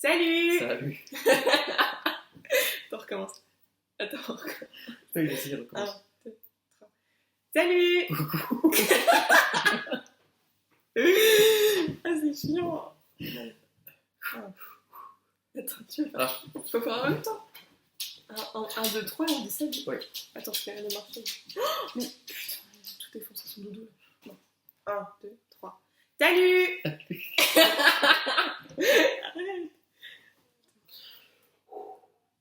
Salut. Salut. On recommence. Attends. Il a essayé de recommencer. 1, 2, 3. Salut. Coucou. Ah, c'est chiant. Attends, tu veux faire... Faut faire en même temps. 1, 2, 3, on dit salut. Ouais. Attends, je vais rien de marcher. Oh, mais putain, il a tout défoncé son doudou. Là. Bon. 1, 2, 3. Salut. Arrête.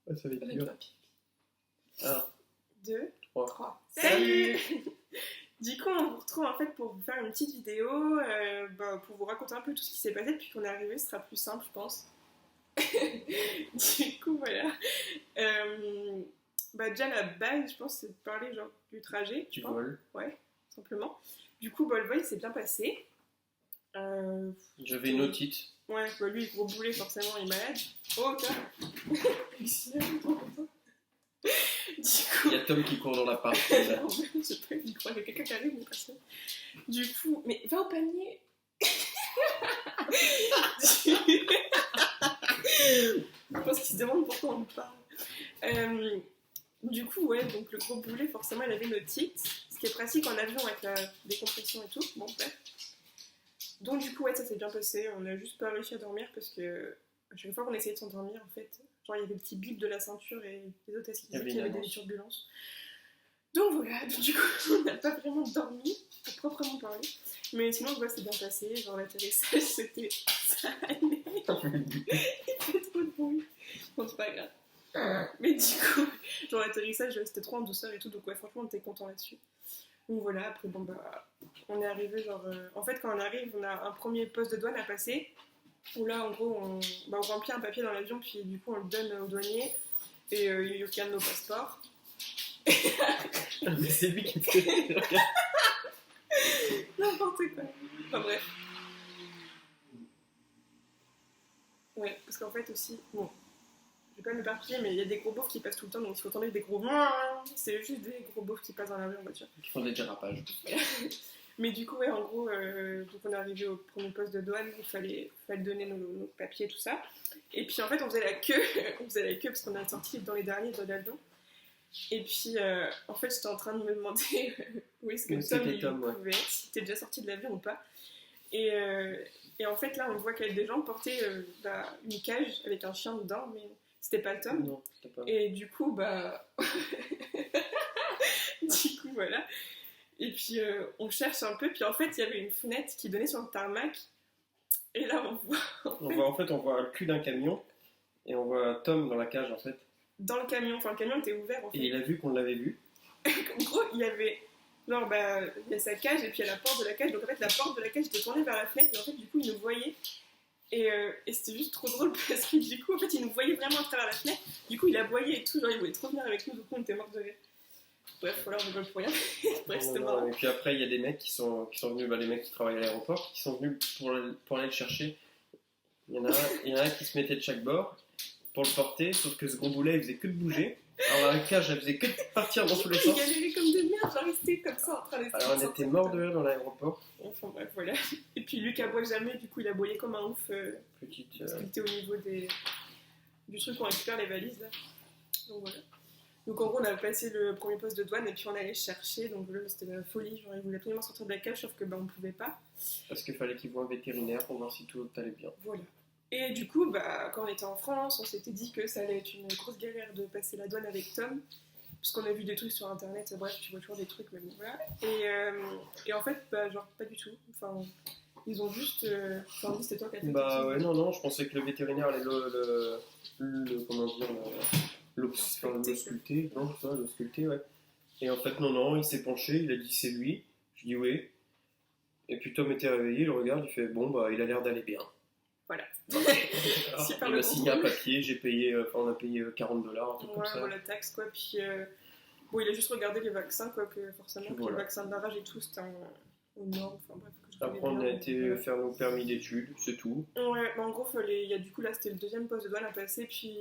Ah, ça va être dur. 1, 2, 3. 3. Salut. Du coup, on vous retrouve en fait pour vous faire une petite vidéo, pour vous raconter un peu tout ce qui s'est passé depuis qu'on est arrivé. Ce sera plus simple, je pense. Du coup, voilà. Déjà, la base, je pense, c'est de parler genre, du trajet. Du vol. Ouais, simplement. Du coup, le vol s'est bien passé. J'avais une otite. Ouais, lui, gros boulet, forcément, il est malade. Oh, tiens. Du coup... Il y a Tom qui court dans l'appart. Non, je sais pas, il croit qu'il y a quelqu'un qui arrive, mais personne. Du coup, mais va au panier. Je pense qu'il se demande pourquoi on parle. Du coup, ouais, donc le gros boulet, forcément, il avait une otite. Ce qui est pratique en avion avec la décompression et tout. Bon, bref. Donc, du coup, ouais, ça s'est bien passé. On a juste pas réussi à dormir parce que à chaque fois qu'on essayait de s'endormir, en fait, genre il y avait le petit bip de la ceinture et les hôtesses qui disaient qu'il y avait des turbulences. Donc voilà, du coup, on n'a pas vraiment dormi, à proprement parler. Mais sinon, ouais, c'est bien passé. Genre l'atterrissage, c'était... ça allait. Il fait trop de bruit. Bon, c'est pas grave. Mais du coup, genre l'atterrissage, c'était trop en douceur et tout. Donc ouais, franchement, on était content là-dessus. Donc voilà, après, on est arrivé genre... En fait, quand on arrive, on a un premier poste de douane à passer. Où là, en gros, on remplit un papier dans l'avion, puis du coup, on le donne au douanier. Et il regarde nos passeports. Mais c'est lui qui fait. N'importe quoi. Enfin bref. Ouais, parce qu'en fait aussi, bon, je vais pas m'éparpiller, mais il y a des gros beaufs qui passent tout le temps, donc il faut attendre des gros... C'est juste des gros beaufs qui passent dans l'avion en voiture. Qui font des dérapages. Mais du coup, ouais, en gros, donc on est arrivé au premier poste de douane, il fallait donner nos papiers, tout ça. Et puis en fait, on faisait la queue parce qu'on a sorti dans les derniers de l'avion. Et puis, en fait, j'étais en train de me demander où est-ce que Tom pouvait, si t'es déjà sorti de l'avion ou pas. Et en fait, là, on voit qu'il y a des gens portaient une cage avec un chien dedans, mais c'était pas Tom. Non, c'était pas. Et du coup, voilà. Et puis, on cherche un peu, puis en fait, il y avait une fenêtre qui donnait sur le tarmac. Et là, on voit On voit le cul d'un camion, et on voit Tom dans la cage, en fait. Dans le camion, le camion était ouvert, en fait. Et il a vu qu'on l'avait vu. En gros, il y avait... Genre, il y a sa cage, et puis il y a la porte de la cage. Donc, en fait, la porte de la cage était tournée vers la fenêtre, et en fait, du coup, il nous voyait. Et c'était juste trop drôle, parce que du coup, en fait, il nous voyait vraiment à travers la fenêtre. Du coup, il aboyait et tout, genre, il voulait trop venir avec nous, du coup, on était morts de rire. Bref, voilà, on rigole pour rien. Bref, c'était marrant. Et puis après, il y a des mecs qui sont venus, les mecs qui travaillent à l'aéroport, qui sont venus pour aller le chercher. Il y en a un qui se mettait de chaque bord pour le porter, sauf que ce gros boulet, il faisait que de bouger. Alors la cage, elle faisait que de partir dans tous les sens. Il galérait comme des merdes, genre, restait comme ça en train d'essayer. Alors on était morts de rire dans l'aéroport. Enfin bref, voilà. Et puis Luc aboie jamais, du coup, il aboyait comme un ouf. Parce qu'il était au niveau du truc où on récupère les valises, là. Donc voilà. Donc en gros, on a passé le premier poste de douane et puis on allait chercher. Donc là, c'était la folie. Genre, ils voulaient absolument sortir de la cage, sauf que on pouvait pas. Parce qu'il fallait qu'ils voient un vétérinaire pour voir si tout allait bien. Voilà. Et du coup, quand on était en France, on s'était dit que ça allait être une grosse galère de passer la douane avec Tom. Puisqu'on a vu des trucs sur internet, bref, tu vois toujours des trucs, mais bon, voilà. Et en fait, genre, pas du tout. Enfin, ils ont juste. Enfin, c'était toi qui as fait ouais, non, je pensais que le vétérinaire allait l'ausculter, non, ça, l'ausculter, ouais. Et en fait, non, il s'est penché, il a dit c'est lui. Je dis oui. Et puis Tom était réveillé, il le regarde, il fait bon, il a l'air d'aller bien. Voilà. Il m'a signé un papier, on a payé $40, un truc comme ça. Voilà, taxe, quoi. Puis, il a juste regardé les vaccins, quoi, que forcément, voilà. Les vaccins de la rage et tout, c'était aux normes, enfin bref. Après, on a été faire nos permis d'études, c'est tout. Ouais, en gros, il y a du coup, là, c'était le deuxième poste de douane à passer, puis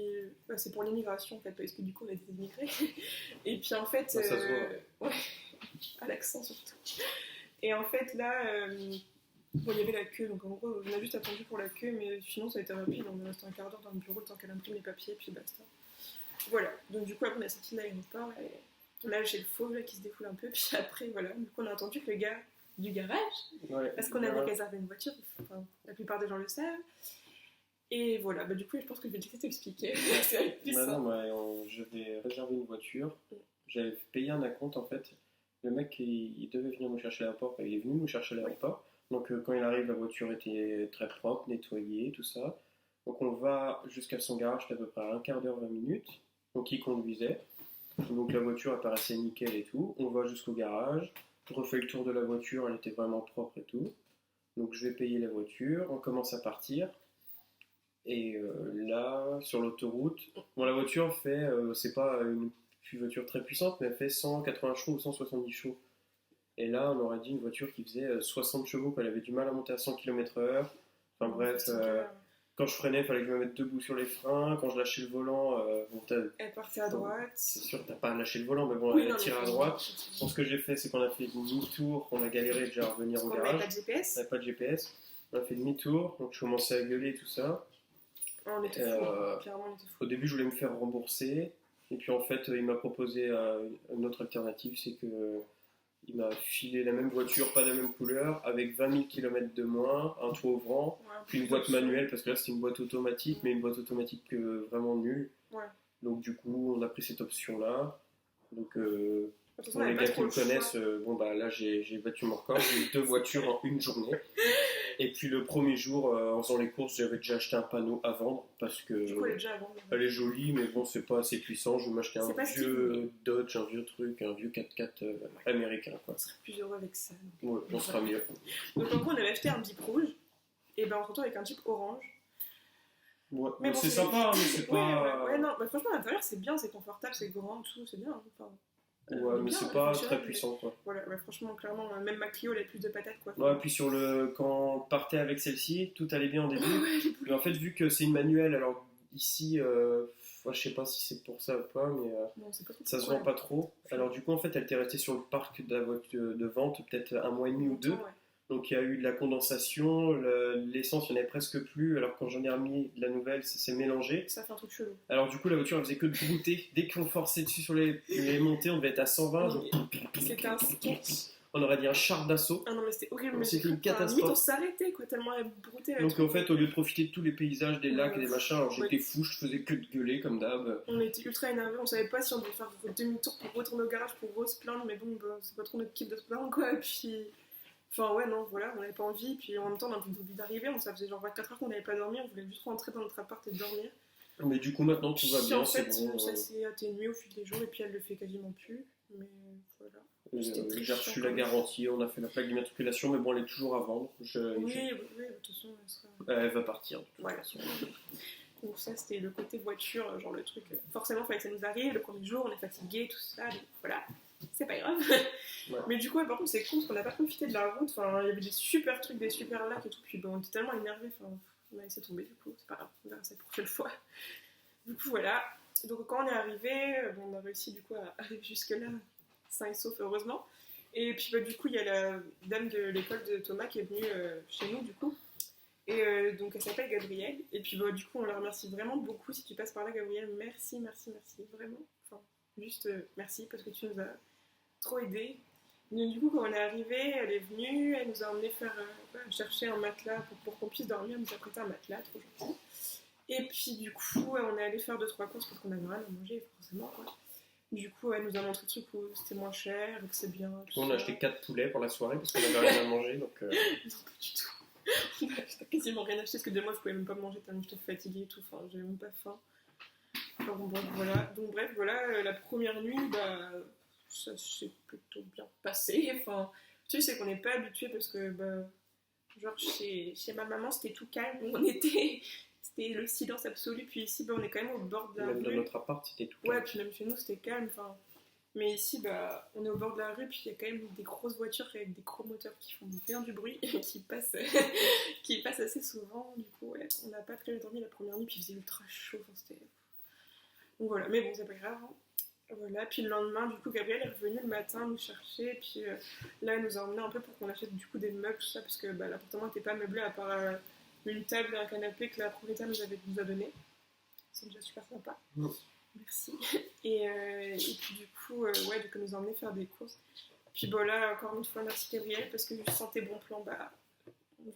c'est pour l'immigration, en fait, parce que du coup, on a été immigrés. Et puis, en fait... ça se voit. Ouais, à l'accent surtout. Et en fait, là... Bon, il y avait la queue, donc en gros, on a juste attendu pour la queue, mais sinon ça a été rapide, on est resté un quart d'heure dans le bureau le temps qu'elle imprime les papiers, puis basta. Voilà, donc du coup, après on est sorti de l'aéroport, et on a lâché le fauve là, qui se défoule un peu, puis après, voilà, du coup, on a attendu que le gars du garage, Ouais, parce qu'on avait réservé une voiture, enfin, la plupart des gens le savent, et voilà, bah du coup, je pense que je vais te laisser t'expliquer, c'est plus non, simple. j'avais réservé une voiture, j'avais payé un acompte en fait. Le mec, il devait venir nous chercher à l'aéroport, il est venu nous chercher à l'aéroport. Donc quand il arrive, la voiture était très propre, nettoyée, tout ça. Donc on va jusqu'à son garage, c'était à peu près un quart d'heure, 20 minutes. Donc il conduisait. Donc la voiture apparaissait nickel et tout. On va jusqu'au garage, je refais le tour de la voiture, elle était vraiment propre et tout. Donc je vais payer la voiture, on commence à partir. Et là, sur l'autoroute, bon, la voiture fait, c'est pas une voiture très puissante, mais elle fait 180 chevaux ou 170 chevaux. Et là, on aurait dit une voiture qui faisait 60 chevaux, qu'elle avait du mal à monter à 100 km/h. Enfin bref, quand je freinais, il fallait que je me mette debout sur les freins. Quand je lâchais le volant, bon, Elle partait à droite. c'est sûr que t'as pas lâché le volant, mais bon, Oui, elle a non, tiré mais à droite. Bon, ce que j'ai fait, c'est qu'on a fait demi-tour, on a galéré déjà à revenir parce au qu'on n'avait garage. pas de GPS. On n'avait pas de GPS. On a fait demi-tour, donc je commençais à gueuler et tout ça. On était fous, clairement, on était fous. Au début, je voulais me faire rembourser. Et puis en fait, il m'a proposé une autre alternative, c'est que il m'a filé la même voiture, pas de la même couleur, avec 20 000 km de moins, un toit ouvrant, Ouais, puis une boîte manuelle, parce que là c'était une boîte automatique, mais une boîte automatique vraiment nulle. Ouais. Donc du coup, on a pris cette option-là. Donc De toute façon, pour on les n'avait gars pas qui trop me le choix. connaissent, bon bah là j'ai battu mon record, j'ai eu 2 voitures en une journée. Et puis le premier jour, en faisant les courses, j'avais déjà acheté un panneau à vendre, parce que Du coup, elle est déjà avant. elle est jolie, mais bon, c'est pas assez puissant. Je vais m'acheter un C'est pas ce qu'il vieux voulait. Dodge, un vieux truc, un vieux 4x4 américain, quoi. On serait plus heureux avec ça. Ouais, on sera mieux. Donc en gros, on avait acheté un Jeep rouge, et ben on se retrouve avec un Jeep orange. Ouais, Mais bon, bon, c'est sympa, mais c'est pas. Ouais, non, bah, franchement, l'intérieur c'est bien, c'est confortable, c'est grand, tout, c'est bien. Enfin, Ouais, mais bien, c'est pas fonctionnel, très puissant, quoi. Voilà, ouais, franchement, clairement, même ma Clio, elle a plus de patates, quoi. Ouais, puis quand on partait avec celle-ci, tout allait bien au début. Ouais, les Mais en fait, vu que c'est une manuelle, alors ici, je sais pas si c'est pour ça ou pas, mais bon, c'est pas trop ça se vend pas trop. Alors du coup, en fait, elle était restée sur le parc de la voiture de vente peut-être un mois et demi ou 2. Ouais. Donc il y a eu de la condensation, l'essence, il n'y en avait presque plus. Alors quand j'en ai remis de la nouvelle, ça s'est mélangé. Ça fait un truc chelou. Alors du coup, la voiture, elle faisait que de brouter. Dès qu'on forçait dessus sur les montées, on devait être à 120. Genre, C'était un sketch. on aurait dit un char d'assaut. Ah non, mais c'était horrible. Mais C'était une limite, on catastrophe. s'arrêtait, quoi, tellement elle broutait la Donc truc. en fait, au lieu de profiter de tous les paysages, des lacs et des Ouais. machins, alors j'étais Ouais. fou, je faisais que de gueuler comme d'hab. On était ultra énervés, on savait pas si on devait faire demi-tour pour retourner au garage pour se plaindre, mais bon, bah, c'est pas trop notre kiff de se plaindre, quoi. Et puis. Enfin, ouais, non, voilà, on n'avait pas envie, puis en même temps, on avait envie d'arriver, ça faisait genre 24 heures qu'on n'avait pas dormi, on voulait juste rentrer dans notre appart et dormir. Mais du coup, maintenant tout va Puis bien, en c'est fait, bon. ça s'est atténué au fil des jours, et puis elle le fait quasiment plus, mais voilà. C'était très J'ai reçu chiant, la quand même. garantie, on a fait la plaque d'immatriculation, mais bon, elle est toujours à vendre. Oui, de toute façon, elle sera. Elle va partir. Voilà. Donc ça, c'était le côté voiture, genre le truc. Forcément, il fallait que ça nous arrive, le premier jour, on est fatigué, tout ça, donc voilà. C'est pas grave. Ouais. Mais du coup, ouais, par contre, c'est con parce qu'on n'a pas profité de la route. Enfin, il y avait des super trucs, des super lacs et tout. Puis bon, on était tellement énervés. Enfin, on a laissé tomber du coup. C'est pas grave, on verra ça la prochaine fois. Du coup, voilà. Donc quand on est arrivé, bon, on a réussi du coup à arriver jusque-là, sain et sauf, heureusement. Et puis bah, du coup, il y a la dame de l'école de Thomas qui est venue chez nous du coup. Et donc elle s'appelle Gabrielle. Et puis bah, du coup, on la remercie vraiment beaucoup. Si tu passes par là, Gabrielle, merci, vraiment. Enfin, juste merci parce que tu nous as trop aidé. Donc, du coup, quand on est arrivé, elle est venue, elle nous a emmené chercher un matelas pour qu'on puisse dormir. Elle nous a prêté un matelas, trop gentil. Et puis, du coup, on est allé faire 2-3 courses parce qu'on avait rien à manger, forcément. Quoi. Du coup, elle nous a montré le truc où c'était moins cher, que c'est bien. On a acheté 4 poulets pour la soirée parce qu'on avait rien à manger. Donc, Non, pas du tout. J'ai quasiment rien acheté parce que de moi, je pouvais même pas manger tellement j'étais fatiguée et tout. Enfin, j'avais même pas faim. Enfin, bon, voilà. Donc, bref, voilà, la première nuit, bah. Ça s'est plutôt bien passé. Enfin, tu sais, c'est qu'on n'est pas habitué parce que, bah, genre, chez ma maman, c'était tout calme. C'était le silence absolu. Puis ici, bah, on est quand même au bord de la même dans rue. notre appart, c'était tout. Ouais, puis même chez nous, c'était calme. Enfin, mais ici, bah, on est au bord de la rue. Puis il y a quand même des grosses voitures avec des gros moteurs qui font bien du bruit, qui passent assez souvent. Du coup, ouais, on n'a pas très bien dormi la première nuit. Puis il faisait ultra chaud. Enfin, c'était. Donc voilà, mais bon, c'est pas grave. Hein. Voilà, puis le lendemain, du coup, Gabriel est revenu le matin nous chercher, puis là, elle nous a emmené un peu pour qu'on achète du coup des meubles, tout ça, parce que l'appartement n'était pas meublé à part une table et un canapé que la propriétaire nous a donné. C'est déjà super sympa. Merci. Et puis du coup, ouais, donc elle nous a emmené faire des courses. Puis bon, là, encore une fois, merci Gabriel, parce que je sentais bon plan,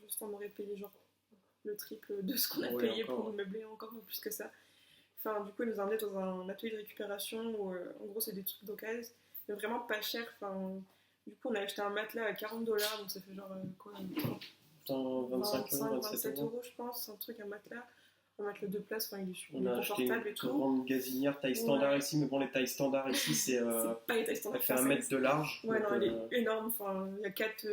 juste on aurait payé genre le triple de ce qu'on a payé encore, pour nous meubler, encore plus que ça. Enfin, du coup, il nous a emmenés dans un atelier de récupération où, en gros, c'est des trucs d'occasion, mais vraiment pas cher. Enfin, du coup, on a acheté un matelas à $40, donc ça fait genre quoi 27 euros, je pense, un truc, un matelas de place, enfin, il est super confortable et tout. On a acheté une grande gazinière taille standard ici, mais bon, les tailles standards ici, c'est pas les tailles standards. Elle fait 1 mètre de large. Ouais, donc, non, elle est énorme. Enfin, il y a 4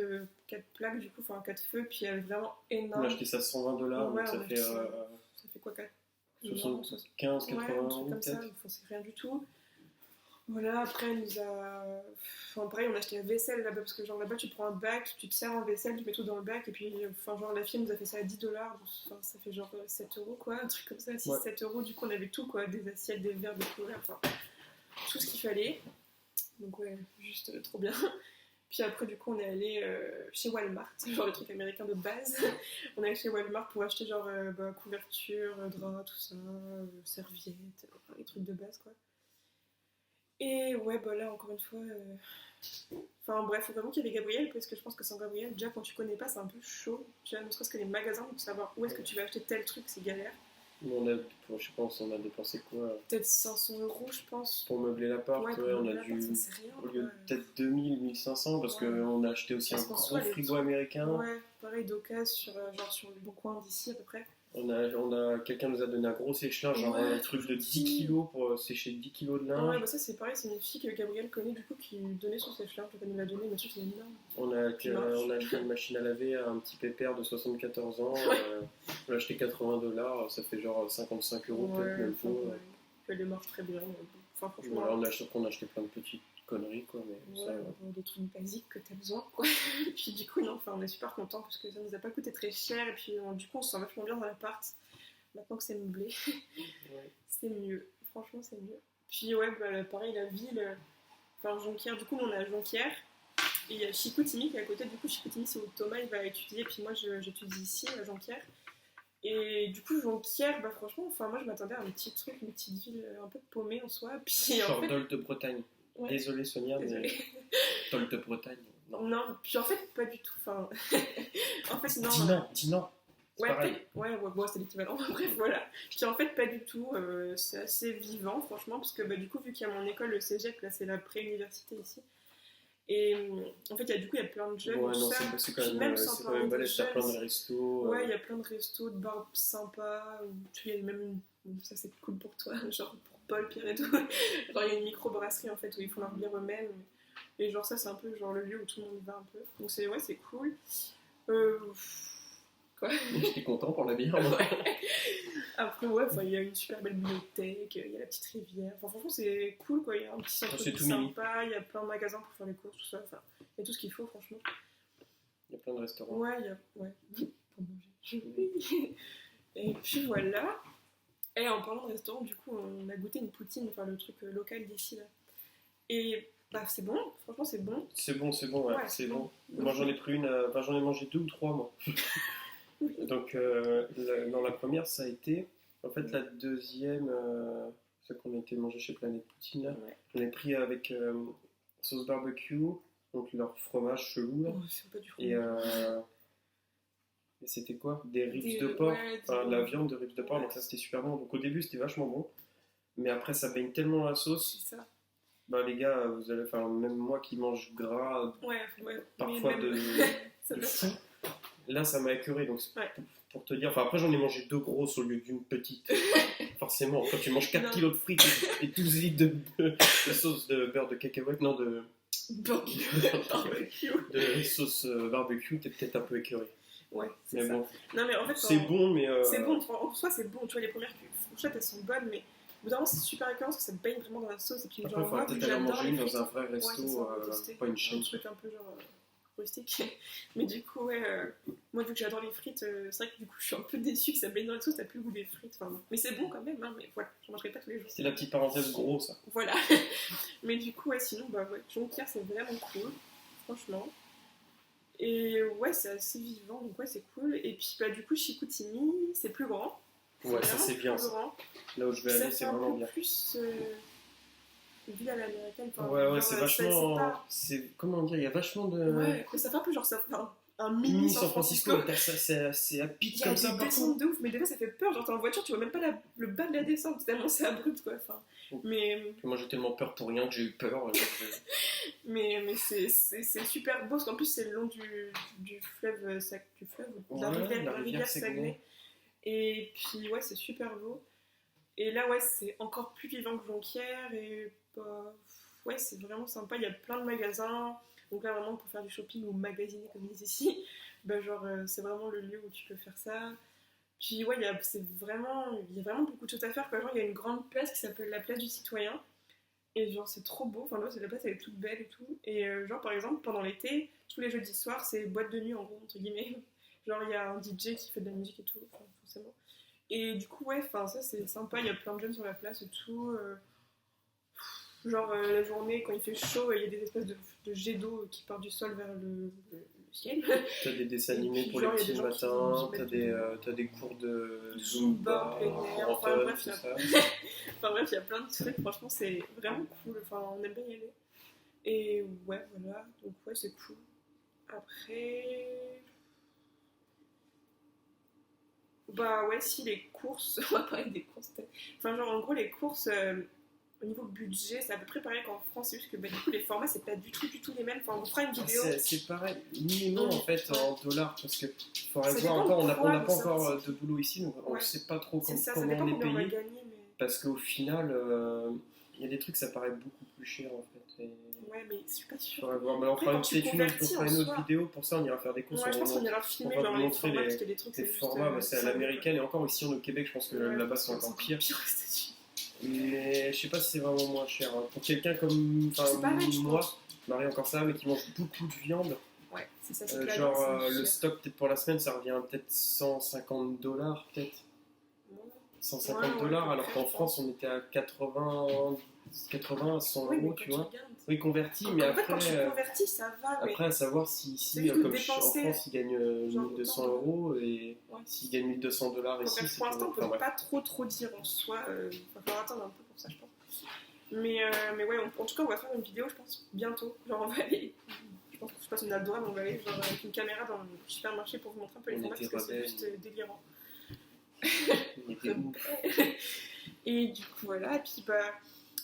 plaques, du coup, enfin 4 feux, puis elle est vraiment énorme. On a acheté ça $120, donc ça fait. Ça fait quoi, 75, 80 un truc comme ça, enfin, c'est rien du tout. Voilà, après, elle nous a. Enfin, pareil, on a acheté la vaisselle là-bas, parce que genre là-bas, tu prends un bac, tu te sers en vaisselle, tu mets tout dans le bac, et puis, enfin, genre, la fille nous a fait ça à $10, enfin, ça fait genre 7 euros, quoi, un truc comme ça, 6-7 euros. Du coup, on avait tout, quoi, des assiettes, des verres, des couverts, enfin, tout ce qu'il fallait. Donc, ouais, juste trop bien. Puis après, du coup, on est allé chez Walmart, genre le truc américain de base. On est allé chez Walmart pour acheter genre couverture, drap, tout ça, serviettes, les trucs de base, quoi. Et ouais, là, encore une fois... Enfin bref, faut vraiment qu'il y avait Gabriel, parce que je pense que sans Gabriel, déjà, quand tu connais pas, c'est un peu chaud. Déjà, ne serait-ce que les magasins, pour savoir où est-ce que tu vas acheter tel truc, c'est galère. Je pense on a dépensé quoi peut-être 500 euros, je pense. Pour meubler l'appart, on a dû. Au lieu de peut-être 2000, 1500, parce qu'on a acheté aussi un gros frigo américain. Ouais, pareil, d'occasion, sur le bon coin d'ici à peu près. Quelqu'un nous a donné un gros sèche-linge, genre un truc de 10 kilos pour sécher 10 kilos de linge. Ouais, ça c'est pareil, c'est une fille que Gabriel connaît, du coup, qui donnait son sèche-linge, donc elle nous l'a donné, mais c'est énorme. On a acheté une machine à laver à un petit pépère de 74 ans, on a acheté $80, ça fait genre 55 euros peut-être même pas. Elle marche très bien. Enfin, franchement. Voilà, on a acheté plein de petites conneries, quoi. Mais ça, des trucs basiques que t'as besoin, quoi. Et puis du coup, on est super contents parce que ça nous a pas coûté très cher. Et puis du coup, on se sent vachement bien dans l'appart. Maintenant que c'est meublé, c'est mieux. Franchement, c'est mieux. Puis ouais, pareil, la ville. Enfin, Jonquière, du coup, on est à Jonquière. Et il y a Chicoutimi qui est à côté. Du coup, Chicoutimi, c'est où Thomas il va étudier. Puis moi, j'étudie ici, à Jonquière. Et du coup, Jonquière, franchement, moi je m'attendais à un petit truc, une petite ville un peu paumée en soi. Puis, genre Dole de Bretagne. Ouais. Désolée Sonia, mais Dole de Bretagne. Non, puis en fait, pas du tout. Enfin, en fait, non. Dis non. Ouais, c'est l'équivalent. Bref, voilà. Puis en fait, pas du tout. C'est assez vivant, franchement, parce que du coup, vu qu'il y a mon école, le cégep, là, c'est la pré-université ici. Et en fait, il y a plein de jeunes. Ouais, non, c'est quand même balèze, t'as plein de restos. Ouais, il y a plein de restos, de bars sympas. Il y a même ça, c'est cool pour toi, genre pour Paul, Pierre et tout. Genre, il y a une micro-brasserie en fait où ils font leur bière eux-mêmes. Et genre, ça, c'est un peu genre le lieu où tout le monde va un peu. Donc, c'est cool. Quoi. J'étais content pour la bière. Après, il y a une super belle bibliothèque, il y a la petite rivière. Enfin, franchement, c'est cool, quoi. Il y a un petit centre sympa, il y a plein de magasins pour faire les courses, tout ça. Enfin, il y a tout ce qu'il faut, franchement. Il y a plein de restaurants. Ouais, pour manger. Et puis voilà. Et en parlant de restaurant, du coup, on a goûté une poutine, enfin le truc local d'ici, là. Et c'est bon, franchement, c'est bon. C'est bon, ouais, c'est bon. Moi, j'en ai pris j'en ai mangé 2 ou 3, moi. Donc, dans la première, ça a été. En fait, la deuxième, celle qu'on a été manger chez Planète Poutine, là, j'en ai pris avec sauce barbecue, donc leur fromage chelou. Là. Oh, c'est pas du fromage. Et c'était quoi? Des ribs de porc, la viande de ribs de porc, donc ça c'était super bon. Donc au début, c'était vachement bon, mais après, ça baigne tellement la sauce. C'est ça. Les gars, vous allez faire, même moi qui mange gras, parfois de fou. Là, ça m'a écœuré, donc pour te dire. Enfin, après, j'en ai mangé 2 grosses au lieu d'une petite. Forcément, quand tu manges 4 kilos de frites et 12 litres de sauce de beurre de cacahuète, non, de sauce barbecue, t'es peut-être un peu écœuré. Ouais, c'est mais ça. Bon. Non, mais en fait, c'est bon, mais. C'est bon, en soi, c'est bon. Tu vois, les premières fourchettes, elles sont bonnes, mais au bout d'un moment, c'est super écœurant parce que ça te baigne vraiment dans la sauce. Et puis, après, il faudra peut-être aller manger dans un vrai resto, pas une chaîne. Un truc un peu genre. rustique. Mais du coup, ouais, moi, vu que j'adore les frites, c'est vrai que du coup, je suis un peu déçue que ça baigne dans la sauce, t'as plus le goût des frites. Enfin, mais c'est bon quand même, hein, mais voilà, j'en mangerai pas tous les jours. C'est la petite parenthèse gros, ça. Voilà. Mais du coup, ouais, sinon, bah ouais, Jonquière, c'est vraiment cool, franchement. Et ouais, c'est assez vivant, donc ouais, c'est cool. Et puis, bah, du coup, Chicoutimi, c'est plus grand. Ouais, ça Vraiment c'est bien. plus Ça. grand. Là où je vais Ça aller, fait c'est un vraiment peu bien. plus ville à l'américaine. Enfin, Ouais, genre, c'est c'est vachement. pas... C'est comment dire, il y a vachement de. Ouais, mais ça fait un peu genre ça fait un mini Mini San San Francisco. Francisco, c'est à Il pic y a comme ça des partout. descentes de ouf, mais des fois ça fait peur. Genre t'es en voiture, tu vois même pas le bas de la descente, tellement c'est abrupt quoi. Enfin, mais Moi j'ai tellement peur pour rien que j'ai eu peur. mais c'est super beau parce qu'en plus c'est le long du fleuve, ou de la rivière Saguenay. Et puis ouais, c'est super beau. Et là, ouais, c'est encore plus vivant que Jonquière. Et bah, ouais, c'est vraiment sympa. Il y a plein de magasins. Donc là, vraiment, pour faire du shopping ou magasiner, comme ils disent ici, bah, genre, c'est vraiment le lieu où tu peux faire ça. Puis ouais, il y a vraiment beaucoup de choses à faire, quoi. Genre, il y a une grande place qui s'appelle la place du citoyen. Et genre, c'est trop beau. Enfin, là, la place, elle est toute belle et tout. Et genre, par exemple, pendant l'été, tous les jeudis soirs, c'est boîte de nuit, en gros, entre guillemets. Genre, il y a un DJ qui fait de la musique et tout, enfin, forcément. Et du coup, ouais, enfin, ça c'est sympa, il y a plein de jeunes sur la place et tout. Genre, la journée, quand il fait chaud, il y a des espèces de jets d'eau qui partent du sol vers le ciel. T'as des dessins Et animés puis, pour genre, les il y a petits des gens qui matins, mettent t'as des cours de Zumba, Zumba, plein air, enfin, Anton, bref, tout ça. Enfin bref, il y a plein de trucs, franchement, c'est vraiment cool. Enfin, on aime bien y aller. Et ouais, voilà, donc ouais, c'est cool. Après. Bah ouais, si les courses, on va parler des courses. Enfin, genre en gros, les courses, au niveau budget, c'est à peu près pareil qu'en France, c'est juste que bah, du coup, les formats, c'est pas du tout les mêmes. Enfin, on fera une vidéo. C'est pareil, oui et non en fait en dollars, parce que faudrait Ça voir dépend encore, on n'a quoi, pas mais ça, encore de boulot ici, donc on Ouais. sait pas trop C'est ça comment dépend on est combien on va payé, gagner, mais. parce qu'au final, il y a des trucs, ça paraît beaucoup plus cher en fait. Et... Ouais, mais je suis pas sûre. faudrait voir, mais on Après, fera quand tu peut-être on convertis fera en une autre soi- vidéo, pour ça on ira faire des courses, Ouais, je pense on qu'on ira filmer va genre vous les montrer formats, parce qu'il y a des trucs, les c'est juste. formats, bah, c'est à ça, l'américaine, et encore ici au Québec, je pense que ouais, là-bas c'est encore pire. Pire aux États-Unis. Mais je sais pas si c'est vraiment moins cher. Hein. Pour quelqu'un comme C'est pareil, je moi, pense. Marie encore ça, mais qui mange beaucoup de viande, Ouais, c'est ça, c'est que la genre viande, c'est le cher. stock peut-être pour la semaine ça revient à peut-être $150 peut-être. Ouais. 150 Ouais, dollars, ouais, alors qu'en je France on était à 80 à 100 Oui, mais euros, quand tu vois. regardes- Oui, converti, mais En fait, quand tu après, convertis, ça va, mais après à savoir si c'est ici, juste que comme dépenser, en France, ils gagnent genre, 1200 autant de- euros, et ouais. s'ils gagnent 1200 dollars Donc, ici, c'est pour l'instant, on enfin, peut bref. pas trop dire en soi. Va falloir attendre un peu pour ça, je pense. Mais ouais, en tout cas, on va faire une vidéo, je pense, bientôt. Genre, on va aller. Je sais pas si on a le droit, mais on va aller genre, avec une caméra dans le supermarché pour vous montrer un peu les On formats était parce que c'est rebelles. juste délirant. Il était ouf. Et du coup, voilà. Et puis, bah,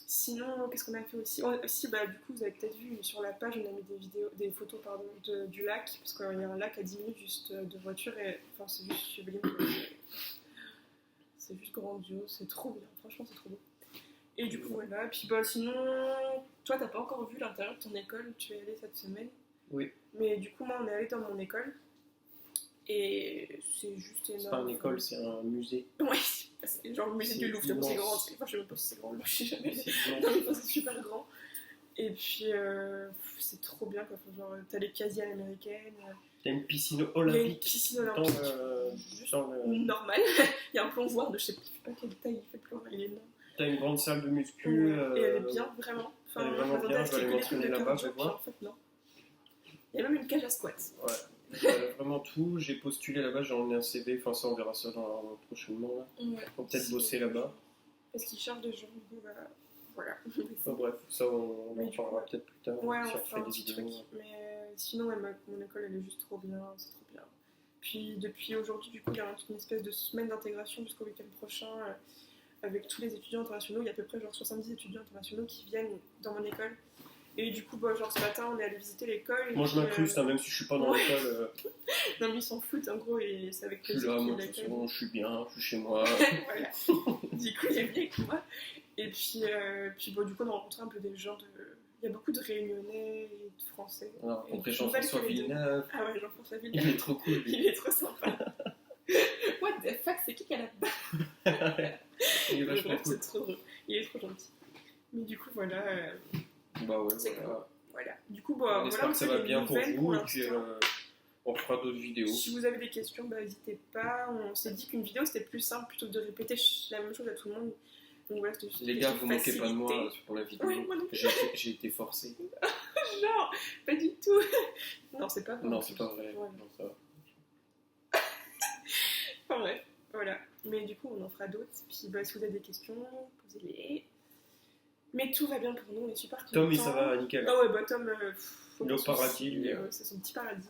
sinon, qu'est-ce qu'on a fait aussi aussi, bah, du coup, vous avez peut-être vu, sur la page, on a mis des photos pardon, du lac, parce qu'il y a un lac à 10 minutes juste de voiture, et enfin, c'est juste sublime. C'est juste grandiose, c'est trop bien, franchement, c'est trop beau. Et du coup, voilà. Et puis, bah, sinon, toi, t'as pas encore vu l'intérieur de ton école, tu es allé cette semaine. Oui. Mais du coup, moi, on est allé dans mon école. Et c'est juste énorme. C'est pas une école, c'est un musée. Ouais, c'est genre le musée C'est du Louvre, tellement c'est immense. grand. Enfin, je sais même pas si c'est grand, moi je sais jamais. C'est Non, immense. mais c'est super grand. Et puis, c'est trop bien, quoi. Enfin, genre, t'as les casiers à l'américaine. Il y a une piscine Il y a une olympique piscine dans olympique. le, dans le- Normal. Il y a un plongeoir de je sais pas quelle taille il fait le plongeoir, il est énorme. T'as une grande salle de muscu. Et elle est bien, vraiment. Enfin, elle est vraiment m'attendais bien, à je ce vais qu'il y aller ait que des m'entraîner trucs de là-bas, 40 je vais jours, puis voir. en fait, non. Il y a même une cage à squat. Ouais. Vraiment tout, j'ai postulé là-bas, j'ai emmené un CV, enfin ça on verra ça prochainement là. Ouais. Faut peut-être bosser là-bas. Parce qu'ils chargent des gens, du coup, voilà. Enfin, bref, ça on Mais en du parlera coup, peut-être plus tard. Ouais, si on on fera un des petit vidéos. truc. Mais sinon, ouais, mon école, elle est juste trop bien, c'est trop bien. Puis depuis aujourd'hui, du coup, il y a une espèce de semaine d'intégration jusqu'au week-end prochain avec tous les étudiants internationaux. Il y a à peu près genre 70 étudiants internationaux qui viennent dans mon école. Et du coup, bah, genre ce matin, on est allé visiter l'école. Moi je m'incruste, hein, même si je suis pas dans Ouais. l'école. Non, mais ils s'en foutent en gros, et c'est avec Je suis plaisir là, qu'ils moi de toute l'accueillent. façon, je suis bien, je suis chez moi. Voilà. Du coup, il est bien avec moi. Et puis bon, du coup, on a rencontré un peu des gens de. Il y a beaucoup de Réunionnais et de Français. On a rencontré Et Jean-François Nouvelle-Calédonie. Villeneuve, Ah ouais, Jean-François Villeneuve. il est trop cool lui. Il est trop sympa. What the fuck, c'est qui a là-dedans? Il est vachement Bref, cool. c'est trop drôle. Il est trop gentil. Mais du coup, voilà. Bah ouais, C'est voilà. Voilà. Du coup, coup, On voilà, espère que ça va les bien pour nouvelles vous, et l'instant. puis on fera d'autres vidéos. Si vous avez des questions, n'hésitez pas. On s'est dit qu'une vidéo c'était plus simple plutôt que de répéter la même chose à tout le monde. Donc voilà, c'était juste Les une gars, question vous de moquez pas de moi facilité. pour la vidéo. Ouais, moi non plus. J'ai été forcé. Non, pas du tout. Non, c'est pas vrai. Non, c'est pas vrai. Ouais. Non, ça va. Enfin bref, voilà. Mais du coup, on en fera d'autres. Puis si vous avez des questions, posez-les. Mais tout va bien pour nous, on est super contents. Tom, ça va nickel. Ah ouais, Tom, Il est au paradis, lui. c'est son petit paradis.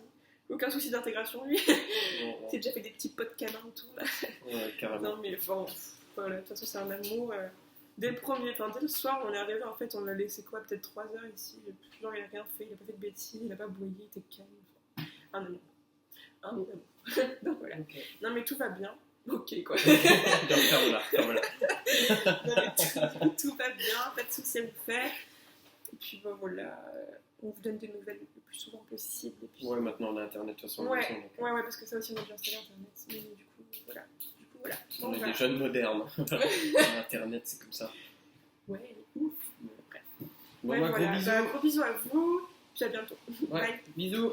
Aucun souci d'intégration, lui. Non, C'est déjà fait des petits pots de canard et tout, là. ouais, carrément. Non, mais enfin, voilà, de toute façon, c'est un amour. Dès le soir, on est arrivé, en fait, on l'a laissé quoi, peut-être 3 heures ici. Genre, il a rien fait, il a pas fait de bêtises, il a pas bougé, il était calme. Enfin, un amour. Un amour. Donc voilà. Okay. Non, mais tout va bien. Ok, quoi. Donc, ferme-la. Non, mais tout va bien, pas de soucis à vous faire. Et puis, voilà, on vous donne des nouvelles le plus souvent possible. Et puis... Ouais, maintenant on a internet de toute façon. Ouais, donc, ouais, parce que ça aussi, on a dû installer internet. Mais du coup, voilà. on Bon, est voilà. des jeunes modernes. Internet, c'est comme ça. Ouais, ouf. Bon, Ouais, bah, voilà. gros bisous. Gros bisous à vous, puis à bientôt. Ouais, Bye. bisous.